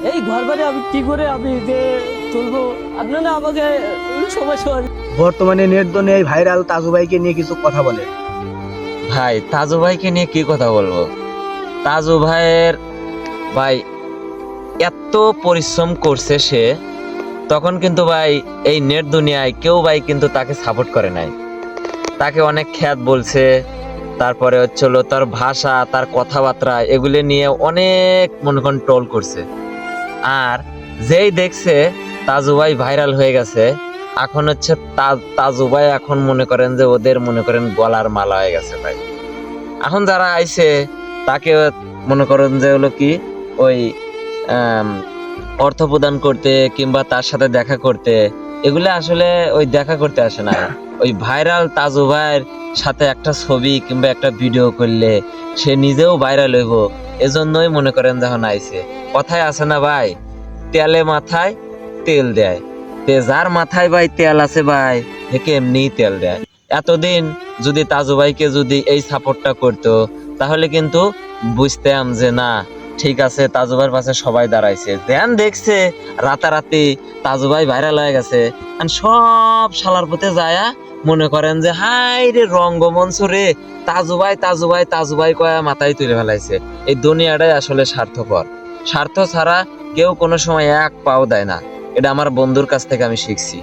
এই ঘর বাড়ি আমি কি করে আমি যে চলবো, আপনারা আমাকে সমস্যা। বর্তমানে নেট দুনিয়ায় এই ভাইরাল তাজু ভাইকে নিয়ে কিছু কথা বলে। ভাই তাজু ভাইকে নিয়ে কি কথা বলবো? তাজু ভাইয়ের ভাই এত পরিশ্রম করছে সে, তখন কিন্তু ভাই এই নেট দুনিয়ায় কেউ ভাই কিন্তু তাকে সাপোর্ট করে নাই। তাকে অনেক খ্যাত বলছে, তারপরে হচ্ছিল তার ভাষা, তার কথাবার্তা, এগুলো নিয়ে অনেক মনে করেন ট্রোল করছে। আর যেই দেখছে তাজু ভাই ভাইরাল হয়ে গেছে, এখন হচ্ছে তাজু ভাই এখন মনে করেন যে ওদের মনে করেন গলার মালা হয়ে গেছে ভাই। এখন যারা আইছে তাকে মনে করেন যে হলো কি ওই আম, অর্থ প্রদান করতে কিংবা তার সাথে দেখা করতে, এগুলো আসলে ওই দেখা করতে আসে না। ওই ভাইরাল তাজু ভাইয়ের সাথে একটা ছবি কিংবা একটা ভিডিও করলে সে নিজেও ভাইরাল হইব, এজন্যই মনে করেন যখন আইছে। কথায় আছে না ভাই, তেলে মাথায় তেল দেয়, তে যার মাথায় ভাই তেল আছে ভাই একে এমনিই তেল দেয়। এতদিন যদি তাজু ভাইকে যদি এই সাপোর্টটা করতো, তাহলে কিন্তু বুঝতাম যে না ঠিক আছে, তাজু ভাইয়ের পাশে সবাই দাঁড়াইছে। ধ্যান দেখছে রাতারাতি তাজু ভাই ভাইরাল হয়ে গেছে, আর সব শালার পথে যায়া মনে করেন যে হাই রে রঙ্গমঞ্চ রে, তাজু ভাই তাজু ভাই তাজু ভাই কয়া মাথায় তুলে ফেলাইছে। এই দুনিয়াটাই আসলে স্বার্থপর, স্বার্থ ছাড়া কেউ কোনো সময় এক পাও দেয় না। এটা আমার বন্ধুর কাছ থেকে আমি শিখছি।